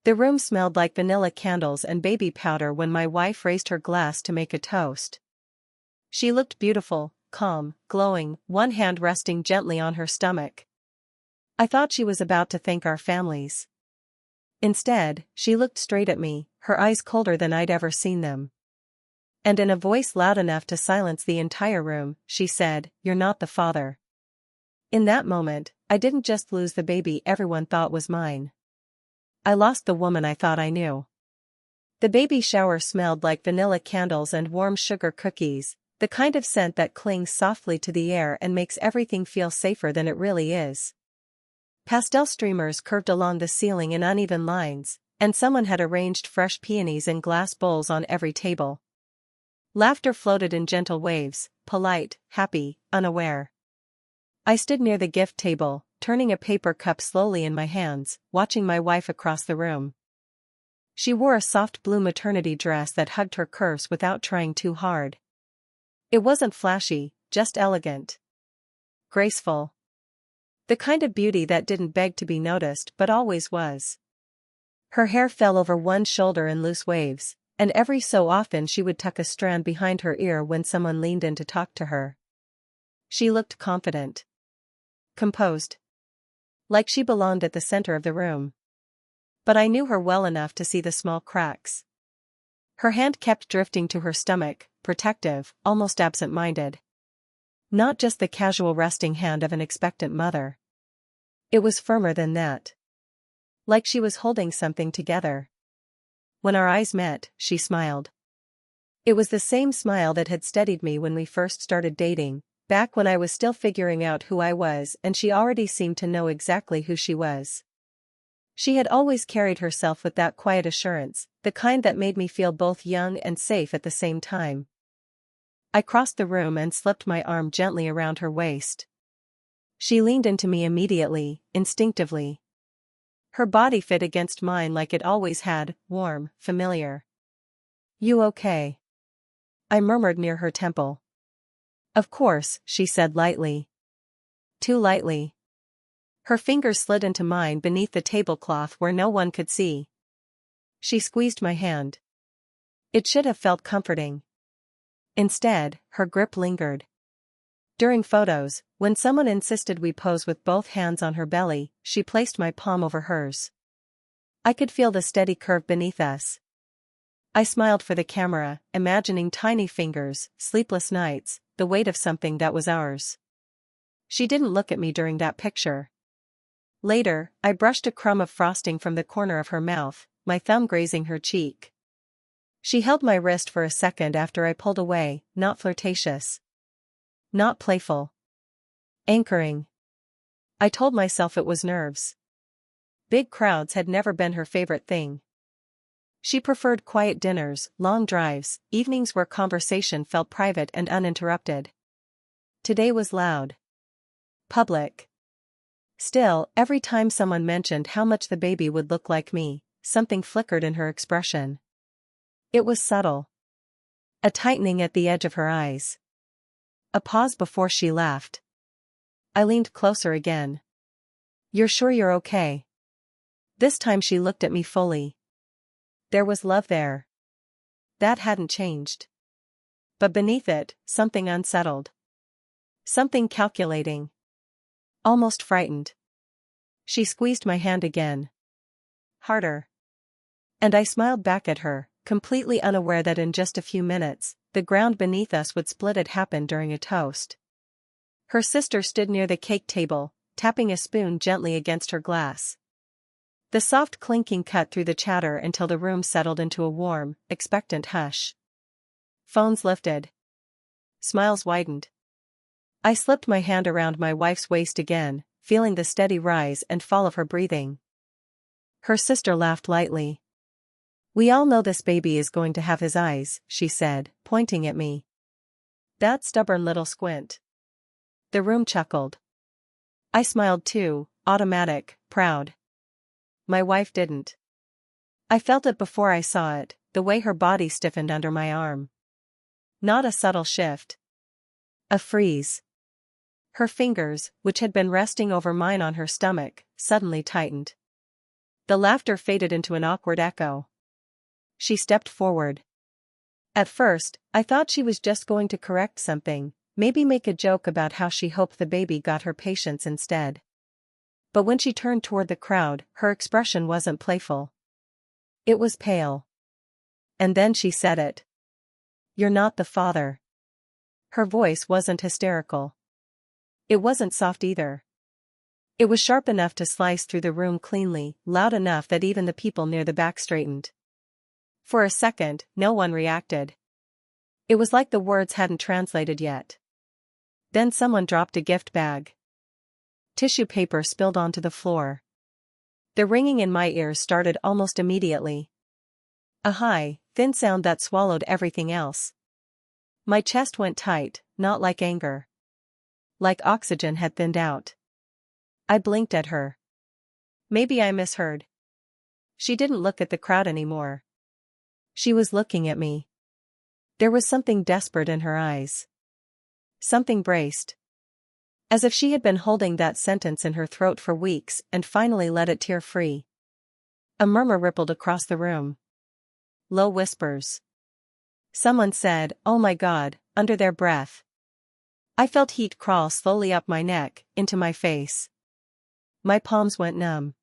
The room smelled like vanilla candles and baby powder when my wife raised her glass to make a toast. She looked beautiful, calm, glowing, one hand resting gently on her stomach. I thought she was about to thank our families. Instead, she looked straight at me, her eyes colder than I'd ever seen them. And in a voice loud enough to silence the entire room, she said, "You're not the father." In that moment, I didn't just lose the baby everyone thought was mine. I lost the woman I thought I knew. The baby shower smelled like vanilla candles and warm sugar cookies, the kind of scent that clings softly to the air and makes everything feel safer than it really is. Pastel streamers curved along the ceiling in uneven lines, and someone had arranged fresh peonies in glass bowls on every table. Laughter floated in gentle waves, polite, happy, unaware. I stood near the gift table, turning a paper cup slowly in my hands, watching my wife across the room. She wore a soft blue maternity dress that hugged her curves without trying too hard. It wasn't flashy, just elegant. Graceful. The kind of beauty that didn't beg to be noticed but always was. Her hair fell over one shoulder in loose waves, and every so often she would tuck a strand behind her ear when someone leaned in to talk to her. She looked confident. Composed. Like she belonged at the center of the room. But I knew her well enough to see the small cracks. Her hand kept drifting to her stomach, protective, almost absent-minded. Not just the casual resting hand of an expectant mother. It was firmer than that. Like she was holding something together. When our eyes met, she smiled. It was the same smile that had steadied me when we first started dating, back when I was still figuring out who I was and she already seemed to know exactly who she was. She had always carried herself with that quiet assurance, the kind that made me feel both young and safe at the same time. I crossed the room and slipped my arm gently around her waist. She leaned into me immediately, instinctively. Her body fit against mine like it always had, warm, familiar. "You okay?" I murmured near her temple. "Of course," she said lightly. Too lightly. Her fingers slid into mine beneath the tablecloth where no one could see. She squeezed my hand. It should have felt comforting. Instead, her grip lingered. During photos, when someone insisted we pose with both hands on her belly, she placed my palm over hers. I could feel the steady curve beneath us. I smiled for the camera, imagining tiny fingers, sleepless nights, the weight of something that was ours. She didn't look at me during that picture. Later, I brushed a crumb of frosting from the corner of her mouth, my thumb grazing her cheek. She held my wrist for a second after I pulled away, not flirtatious. Not playful. Anchoring. I told myself it was nerves. Big crowds had never been her favorite thing. She preferred quiet dinners, long drives, evenings where conversation felt private and uninterrupted. Today was loud. Public. Still, every time someone mentioned how much the baby would look like me, something flickered in her expression. It was subtle. A tightening at the edge of her eyes. A pause before she laughed. I leaned closer again. "You're sure you're okay?" This time she looked at me fully. There was love there. That hadn't changed. But beneath it, something unsettled. Something calculating. Almost frightened. She squeezed my hand again. Harder. And I smiled back at her, completely unaware that in just a few minutes, the ground beneath us would split. It happened during a toast. Her sister stood near the cake table, tapping a spoon gently against her glass. The soft clinking cut through the chatter until the room settled into a warm, expectant hush. Phones lifted. Smiles widened. I slipped my hand around my wife's waist again, feeling the steady rise and fall of her breathing. Her sister laughed lightly. "We all know this baby is going to have his eyes," she said, pointing at me. "That stubborn little squint." The room chuckled. I smiled too, automatic, proud. My wife didn't. I felt it before I saw it, the way her body stiffened under my arm. Not a subtle shift. A freeze. Her fingers, which had been resting over mine on her stomach, suddenly tightened. The laughter faded into an awkward echo. She stepped forward. At first, I thought she was just going to correct something, maybe make a joke about how she hoped the baby got her patients instead. But when she turned toward the crowd, her expression wasn't playful. It was pale. And then she said it. "You're not the father." Her voice wasn't hysterical. It wasn't soft either. It was sharp enough to slice through the room cleanly, loud enough that even the people near the back straightened. For a second, no one reacted. It was like the words hadn't translated yet. Then someone dropped a gift bag. Tissue paper spilled onto the floor. The ringing in my ears started almost immediately. A high, thin sound that swallowed everything else. My chest went tight, not like anger. Like oxygen had thinned out. I blinked at her. Maybe I misheard. She didn't look at the crowd anymore. She was looking at me. There was something desperate in her eyes. Something braced. As if she had been holding that sentence in her throat for weeks and finally let it tear free. A murmur rippled across the room. Low whispers. Someone said, "Oh my God," under their breath. I felt heat crawl slowly up my neck, into my face. My palms went numb.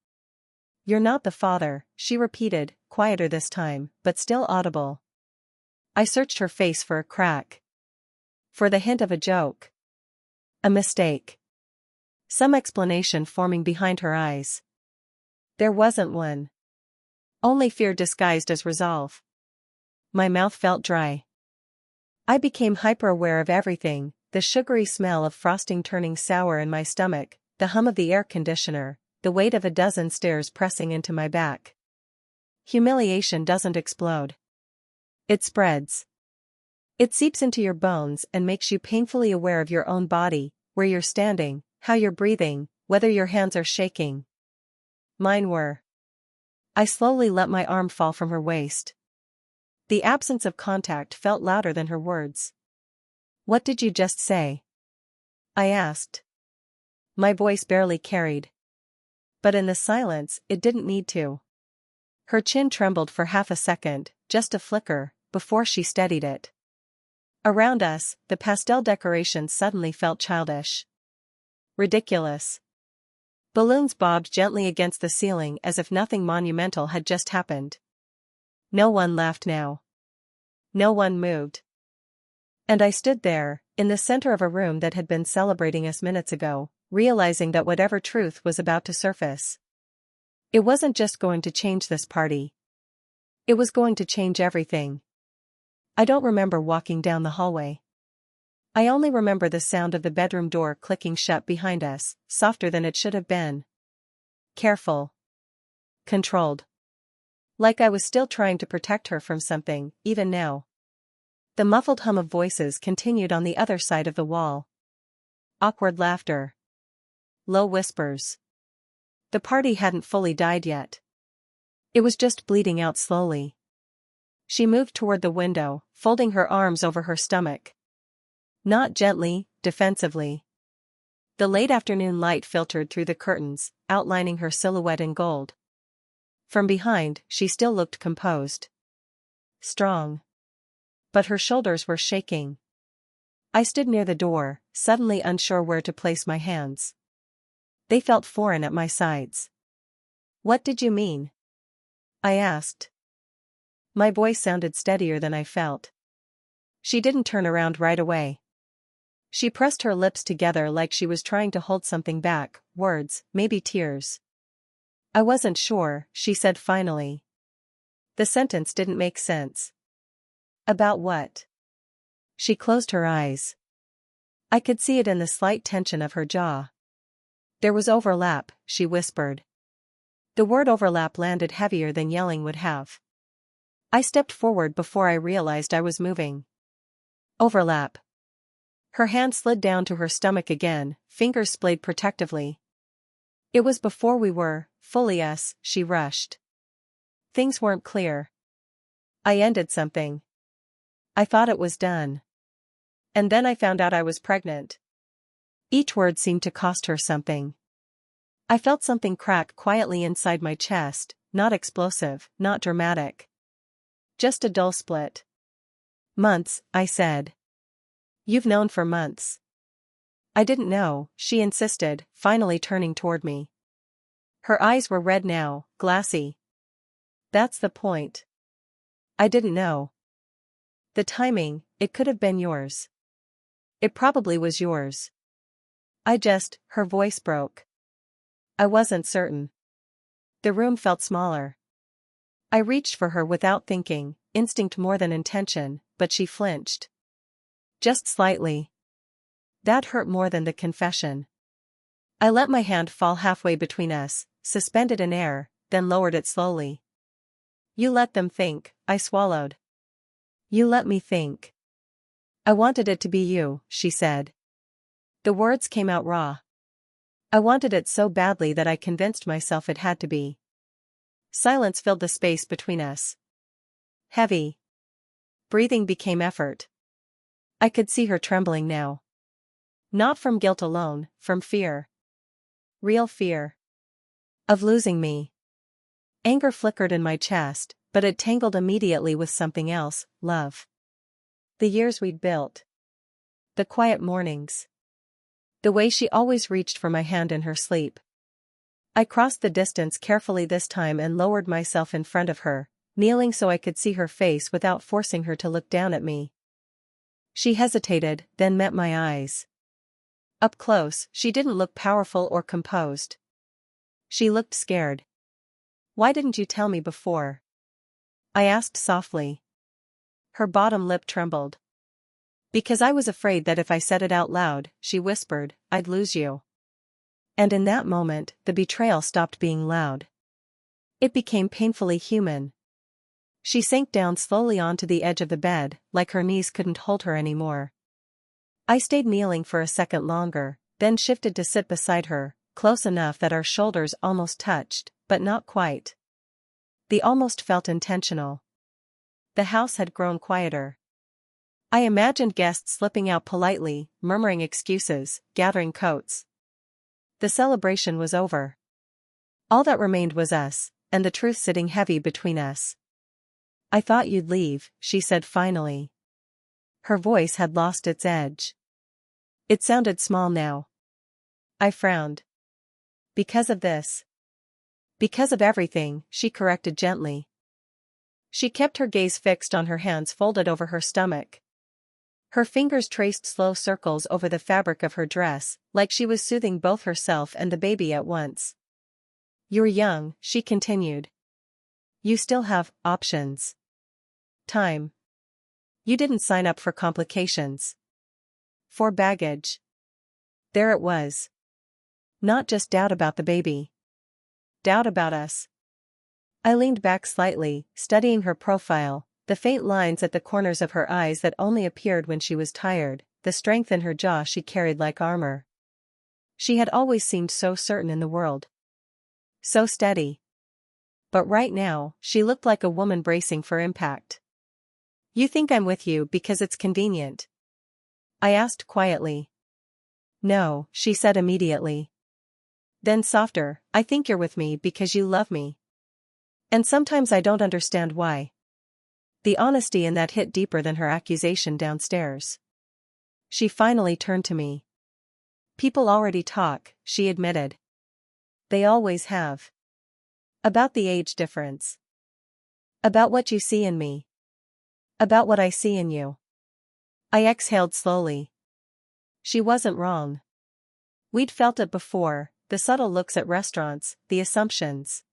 "You're not the father," she repeated, quieter this time, but still audible. I searched her face for a crack. For the hint of a joke. A mistake. Some explanation forming behind her eyes. There wasn't one. Only fear disguised as resolve. My mouth felt dry. I became hyper-aware of everything, the sugary smell of frosting turning sour in my stomach, the hum of the air conditioner, the weight of a dozen stairs pressing into my back. Humiliation doesn't explode. It spreads. It seeps into your bones and makes you painfully aware of your own body, where you're standing, how you're breathing, whether your hands are shaking. Mine were. I slowly let my arm fall from her waist. The absence of contact felt louder than her words. "What did you just say?" I asked. My voice barely carried. But in the silence, it didn't need to. Her chin trembled for half a second, just a flicker, before she steadied it. Around us, the pastel decorations suddenly felt childish. Ridiculous. Balloons bobbed gently against the ceiling as if nothing monumental had just happened. No one laughed now. No one moved. And I stood there, in the center of a room that had been celebrating us minutes ago, realizing that whatever truth was about to surface. It wasn't just going to change this party. It was going to change everything. I don't remember walking down the hallway. I only remember the sound of the bedroom door clicking shut behind us, softer than it should have been. Careful. Controlled. Like I was still trying to protect her from something, even now. The muffled hum of voices continued on the other side of the wall. Awkward laughter. Low whispers. The party hadn't fully died yet. It was just bleeding out slowly. She moved toward the window, folding her arms over her stomach. Not gently, defensively. The late afternoon light filtered through the curtains, outlining her silhouette in gold. From behind, she still looked composed. Strong. But her shoulders were shaking. I stood near the door, suddenly unsure where to place my hands. They felt foreign at my sides. "What did you mean?" I asked. My voice sounded steadier than I felt. She didn't turn around right away. She pressed her lips together like she was trying to hold something back, words, maybe tears. "I wasn't sure," she said finally. The sentence didn't make sense. "About what?" She closed her eyes. I could see it in the slight tension of her jaw. "There was overlap," she whispered. The word overlap landed heavier than yelling would have. I stepped forward before I realized I was moving. Overlap. Her hand slid down to her stomach again, fingers splayed protectively. "It was before we were fully us," she rushed. "Things weren't clear. I ended something. I thought it was done. And then I found out I was pregnant." Each word seemed to cost her something. I felt something crack quietly inside my chest, not explosive, not dramatic. Just a dull split. Months, I said. You've known for months. I didn't know, she insisted, finally turning toward me. Her eyes were red now, glassy. That's the point. I didn't know. The timing, it could have been yours. It probably was yours. Her voice broke. I wasn't certain. The room felt smaller. I reached for her without thinking, instinct more than intention, but she flinched. Just slightly. That hurt more than the confession. I let my hand fall halfway between us, suspended in air, then lowered it slowly. You let them think, I swallowed. You let me think. I wanted it to be you, she said. The words came out raw. I wanted it so badly that I convinced myself it had to be. Silence filled the space between us. Heavy. Breathing became effort. I could see her trembling now. Not from guilt alone, from fear. Real fear. Of losing me. Anger flickered in my chest, but it tangled immediately with something else, love. The years we'd built. The quiet mornings. The way she always reached for my hand in her sleep. I crossed the distance carefully this time and lowered myself in front of her, kneeling so I could see her face without forcing her to look down at me. She hesitated, then met my eyes. Up close, she didn't look powerful or composed. She looked scared. Why didn't you tell me before? I asked softly. Her bottom lip trembled. Because I was afraid that if I said it out loud, she whispered, I'd lose you. And in that moment, the betrayal stopped being loud. It became painfully human. She sank down slowly onto the edge of the bed, like her knees couldn't hold her anymore. I stayed kneeling for a second longer, then shifted to sit beside her, close enough that our shoulders almost touched, but not quite. The almost felt intentional. The house had grown quieter. I imagined guests slipping out politely, murmuring excuses, gathering coats. The celebration was over. All that remained was us, and the truth sitting heavy between us. I thought you'd leave, she said finally. Her voice had lost its edge. It sounded small now. I frowned. Because of this. Because of everything, she corrected gently. She kept her gaze fixed on her hands folded over her stomach. Her fingers traced slow circles over the fabric of her dress, like she was soothing both herself and the baby at once. You're young, she continued. You still have options. Time. You didn't sign up for complications. For baggage. There it was. Not just doubt about the baby. Doubt about us. I leaned back slightly, studying her profile, the faint lines at the corners of her eyes that only appeared when she was tired, the strength in her jaw she carried like armor. She had always seemed so certain in the world. So steady. But right now, she looked like a woman bracing for impact. You think I'm with you because it's convenient? I asked quietly. No, she said immediately. Then softer, I think you're with me because you love me. And sometimes I don't understand why. The honesty in that hit deeper than her accusation downstairs. She finally turned to me. People already talk, she admitted. They always have. About the age difference. About what you see in me. About what I see in you. I exhaled slowly. She wasn't wrong. We'd felt it before, the subtle looks at restaurants, the assumptions.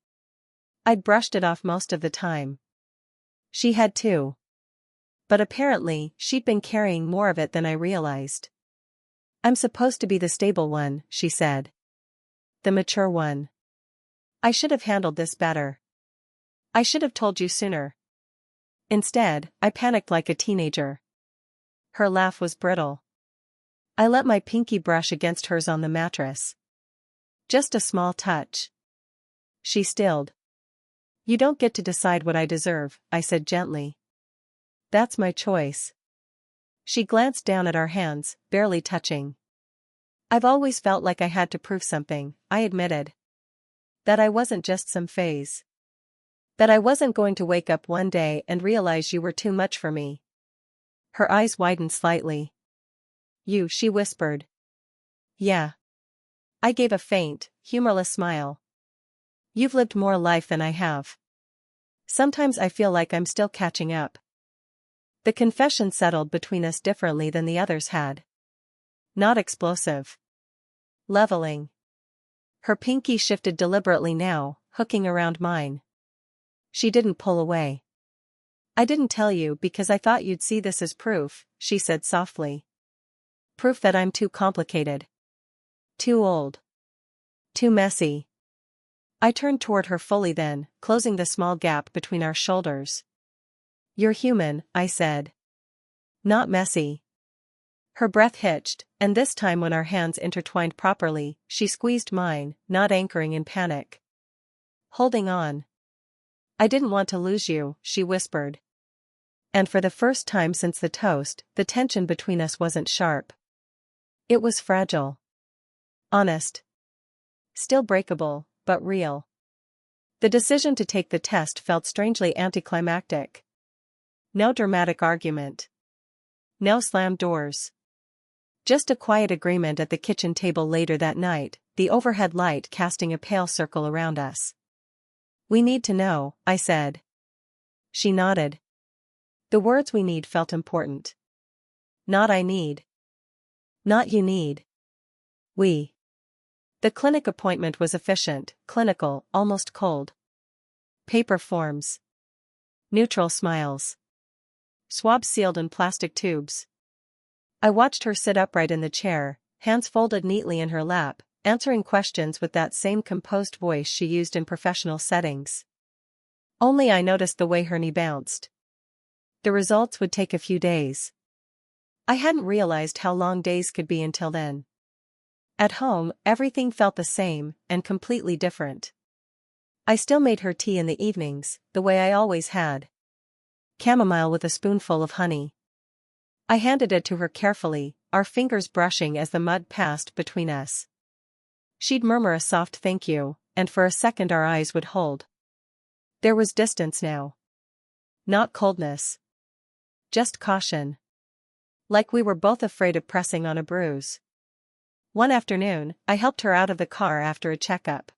I'd brushed it off most of the time. She had too. But apparently, she'd been carrying more of it than I realized. I'm supposed to be the stable one, she said. The mature one. I should have handled this better. I should have told you sooner. Instead, I panicked like a teenager. Her laugh was brittle. I let my pinky brush against hers on the mattress. Just a small touch. She stilled. You don't get to decide what I deserve, I said gently. That's my choice. She glanced down at our hands, barely touching. I've always felt like I had to prove something, I admitted. That I wasn't just some phase. That I wasn't going to wake up one day and realize you were too much for me. Her eyes widened slightly. You, she whispered. Yeah. I gave a faint, humorless smile. You've lived more life than I have. Sometimes I feel like I'm still catching up. The confession settled between us differently than the others had. Not explosive. Leveling. Her pinky shifted deliberately now, hooking around mine. She didn't pull away. I didn't tell you because I thought you'd see this as proof, she said softly. Proof that I'm too complicated. Too old. Too messy. I turned toward her fully then, closing the small gap between our shoulders. You're human, I said. Not messy. Her breath hitched, and this time when our hands intertwined properly, she squeezed mine, not anchoring in panic. Holding on. I didn't want to lose you, she whispered. And for the first time since the toast, the tension between us wasn't sharp. It was fragile. Honest. Still breakable, but real. The decision to take the test felt strangely anticlimactic. No dramatic argument. No slammed doors. Just a quiet agreement at the kitchen table later that night, the overhead light casting a pale circle around us. We need to know, I said. She nodded. The words we need felt important. Not I need. Not you need. We. The clinic appointment was efficient, clinical, almost cold. Paper forms. Neutral smiles. Swabs sealed in plastic tubes. I watched her sit upright in the chair, hands folded neatly in her lap, answering questions with that same composed voice she used in professional settings. Only I noticed the way her knee bounced. The results would take a few days. I hadn't realized how long days could be until then. At home, everything felt the same, and completely different. I still made her tea in the evenings, the way I always had. Chamomile with a spoonful of honey. I handed it to her carefully, our fingers brushing as the mud passed between us. She'd murmur a soft thank you, and for a second our eyes would hold. There was distance now. Not coldness. Just caution. Like we were both afraid of pressing on a bruise. One afternoon, I helped her out of the car after a checkup.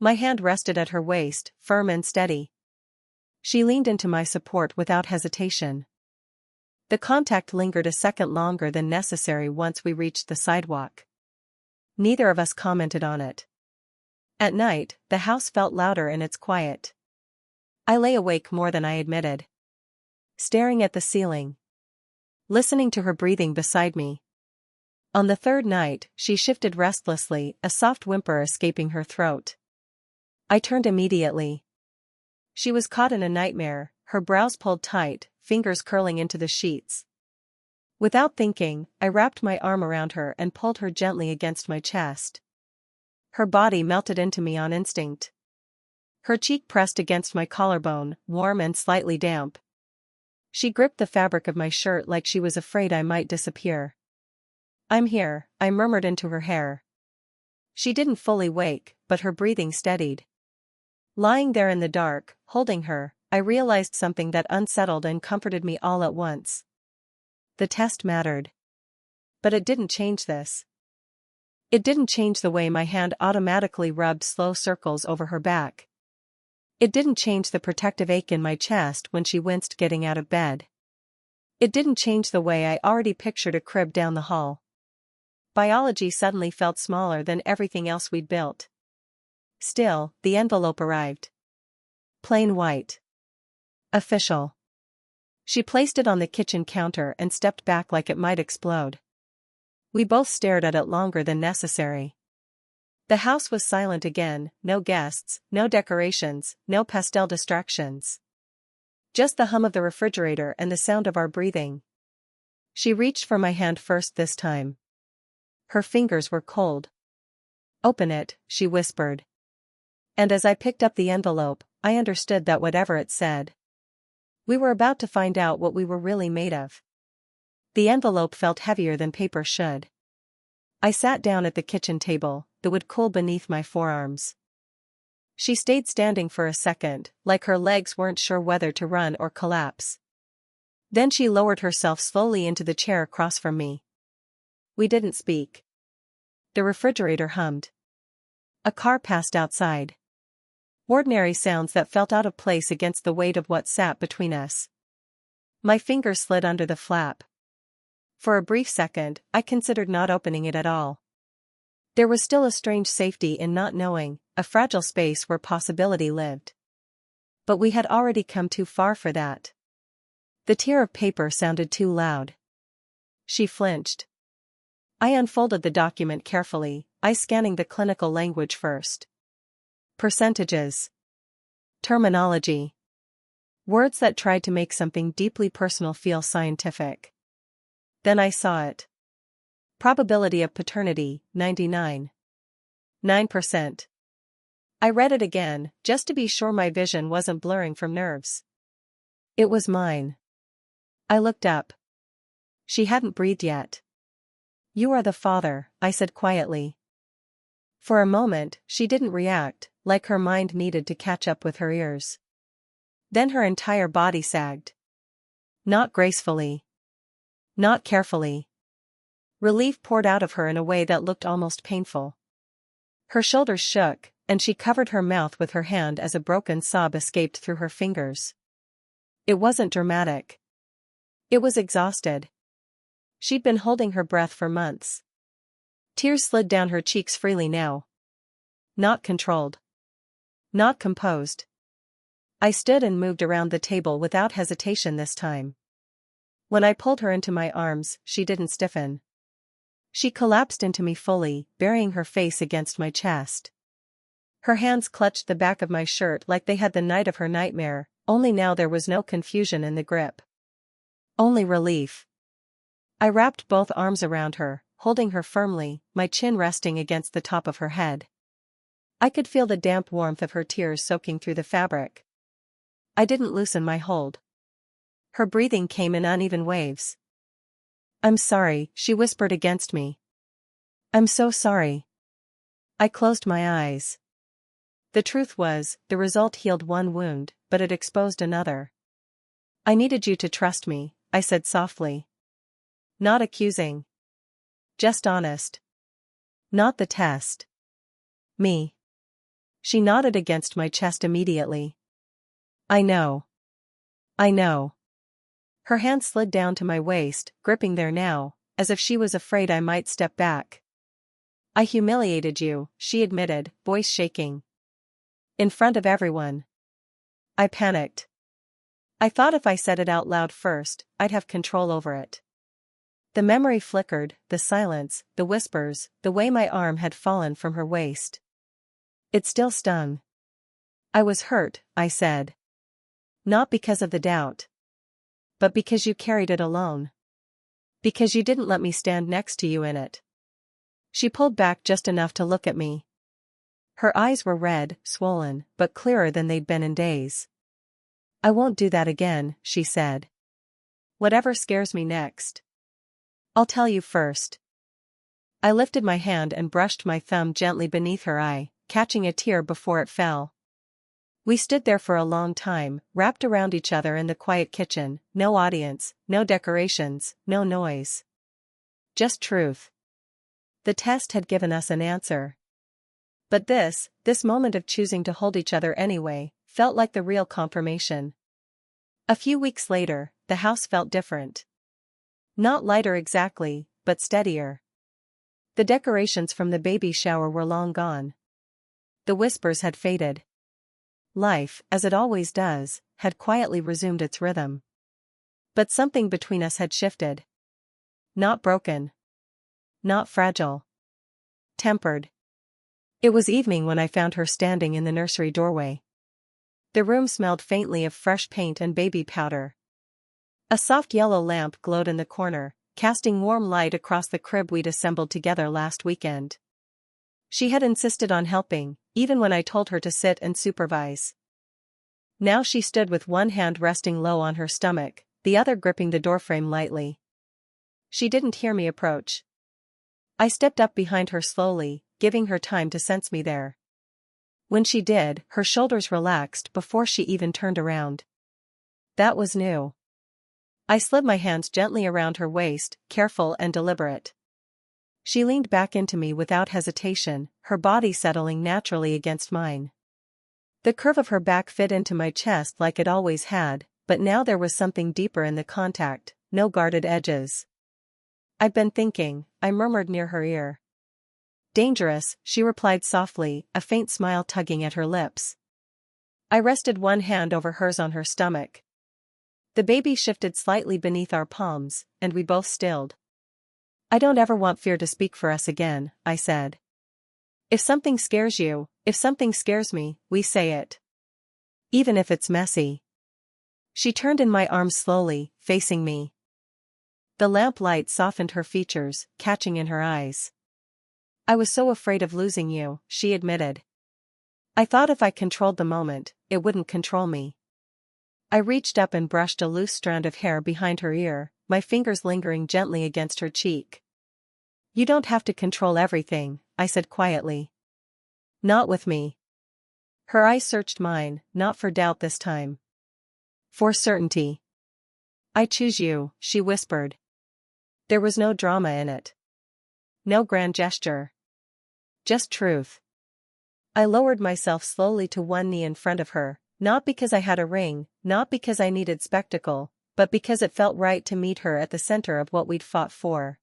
My hand rested at her waist, firm and steady. She leaned into my support without hesitation. The contact lingered a second longer than necessary once we reached the sidewalk. Neither of us commented on it. At night, the house felt louder in its quiet. I lay awake more than I admitted. Staring at the ceiling. Listening to her breathing beside me. On the third night, she shifted restlessly, a soft whimper escaping her throat. I turned immediately. She was caught in a nightmare, her brows pulled tight, fingers curling into the sheets. Without thinking, I wrapped my arm around her and pulled her gently against my chest. Her body melted into me on instinct. Her cheek pressed against my collarbone, warm and slightly damp. She gripped the fabric of my shirt like she was afraid I might disappear. I'm here, I murmured into her hair. She didn't fully wake, but her breathing steadied. Lying there in the dark, holding her, I realized something that unsettled and comforted me all at once. The test mattered. But it didn't change this. It didn't change the way my hand automatically rubbed slow circles over her back. It didn't change the protective ache in my chest when she winced getting out of bed. It didn't change the way I already pictured a crib down the hall. Biology suddenly felt smaller than everything else we'd built. Still, the envelope arrived. Plain white. Official. She placed it on the kitchen counter and stepped back like it might explode. We both stared at it longer than necessary. The house was silent again, no guests, no decorations, no pastel distractions. Just the hum of the refrigerator and the sound of our breathing. She reached for my hand first this time. Her fingers were cold. Open it, she whispered. And as I picked up the envelope, I understood that whatever it said, we were about to find out what we were really made of. The envelope felt heavier than paper should. I sat down at the kitchen table, the wood cool beneath my forearms. She stayed standing for a second, like her legs weren't sure whether to run or collapse. Then she lowered herself slowly into the chair across from me. We didn't speak. The refrigerator hummed. A car passed outside. Ordinary sounds that felt out of place against the weight of what sat between us. My finger slid under the flap. For a brief second, I considered not opening it at all. There was still a strange safety in not knowing, a fragile space where possibility lived. But we had already come too far for that. The tear of paper sounded too loud. She flinched. I unfolded the document carefully, I scanning the clinical language first. Percentages. Terminology. Words that tried to make something deeply personal feel scientific. Then I saw it. Probability of paternity, 99.9%. I read it again, just to be sure my vision wasn't blurring from nerves. It was mine. I looked up. She hadn't breathed yet. You are the father, I said quietly. For a moment, she didn't react, like her mind needed to catch up with her ears. Then her entire body sagged. Not gracefully. Not carefully. Relief poured out of her in a way that looked almost painful. Her shoulders shook, and she covered her mouth with her hand as a broken sob escaped through her fingers. It wasn't dramatic. It was exhausted. She'd been holding her breath for months. Tears slid down her cheeks freely now. Not controlled. Not composed. I stood and moved around the table without hesitation this time. When I pulled her into my arms, she didn't stiffen. She collapsed into me fully, burying her face against my chest. Her hands clutched the back of my shirt like they had the night of her nightmare, only now there was no confusion in the grip. Only relief. I wrapped both arms around her, holding her firmly, my chin resting against the top of her head. I could feel the damp warmth of her tears soaking through the fabric. I didn't loosen my hold. Her breathing came in uneven waves. I'm sorry, she whispered against me. I'm so sorry. I closed my eyes. The truth was, the result healed one wound, but it exposed another. I needed you to trust me, I said softly. Not accusing. Just honest. Not the test. Me. She nodded against my chest immediately. I know. I know. Her hand slid down to my waist, gripping there now, as if she was afraid I might step back. I humiliated you, she admitted, voice shaking. In front of everyone. I panicked. I thought if I said it out loud first, I'd have control over it. The memory flickered, the silence, the whispers, the way my arm had fallen from her waist. It still stung. I was hurt, I said. Not because of the doubt. But because you carried it alone. Because you didn't let me stand next to you in it. She pulled back just enough to look at me. Her eyes were red, swollen, but clearer than they'd been in days. I won't do that again, she said. Whatever scares me next. I'll tell you first. I lifted my hand and brushed my thumb gently beneath her eye, catching a tear before it fell. We stood there for a long time, wrapped around each other in the quiet kitchen, no audience, no decorations, no noise. Just truth. The test had given us an answer. But this moment of choosing to hold each other anyway, felt like the real confirmation. A few weeks later, the house felt different. Not lighter exactly, but steadier. The decorations from the baby shower were long gone. The whispers had faded. Life, as it always does, had quietly resumed its rhythm. But something between us had shifted. Not broken. Not fragile. Tempered. It was evening when I found her standing in the nursery doorway. The room smelled faintly of fresh paint and baby powder. A soft yellow lamp glowed in the corner, casting warm light across the crib we'd assembled together last weekend. She had insisted on helping, even when I told her to sit and supervise. Now she stood with one hand resting low on her stomach, the other gripping the doorframe lightly. She didn't hear me approach. I stepped up behind her slowly, giving her time to sense me there. When she did, her shoulders relaxed before she even turned around. That was new. I slid my hands gently around her waist, careful and deliberate. She leaned back into me without hesitation, her body settling naturally against mine. The curve of her back fit into my chest like it always had, but now there was something deeper in the contact, no guarded edges. "I've been thinking," I murmured near her ear. "Dangerous," she replied softly, a faint smile tugging at her lips. I rested one hand over hers on her stomach. The baby shifted slightly beneath our palms, and we both stilled. "I don't ever want fear to speak for us again," I said. If something scares you, if something scares me, we say it. Even if it's messy." She turned in my arms slowly, facing me. The lamplight softened her features, catching in her eyes. "I was so afraid of losing you," she admitted. "I thought if I controlled the moment, it wouldn't control me." I reached up and brushed a loose strand of hair behind her ear, my fingers lingering gently against her cheek. "You don't have to control everything," I said quietly. "Not with me." Her eyes searched mine, not for doubt this time. For certainty. "I choose you," she whispered. There was no drama in it. No grand gesture. Just truth. I lowered myself slowly to one knee in front of her, not because I had a ring, not because I needed spectacle, but because it felt right to meet her at the center of what we'd fought for.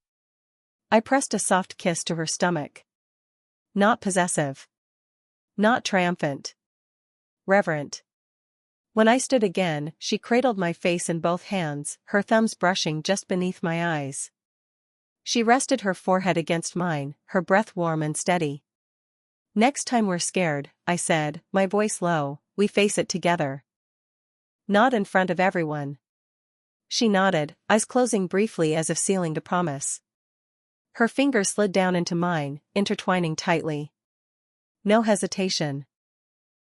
I pressed a soft kiss to her stomach. Not possessive. Not triumphant. Reverent. When I stood again, she cradled my face in both hands, her thumbs brushing just beneath my eyes. She rested her forehead against mine, her breath warm and steady. "Next time we're scared," I said, my voice low, "we face it together. Not in front of everyone." She nodded, eyes closing briefly as if sealing the promise. Her fingers slid down into mine, intertwining tightly. No hesitation.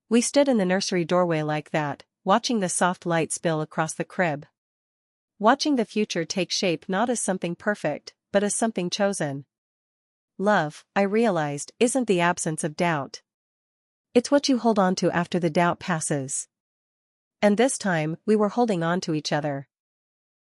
We stood in the nursery doorway like that, watching the soft light spill across the crib. Watching the future take shape not as something perfect, but as something chosen. Love, I realized, isn't the absence of doubt. It's what you hold on to after the doubt passes. And this time, we were holding on to each other.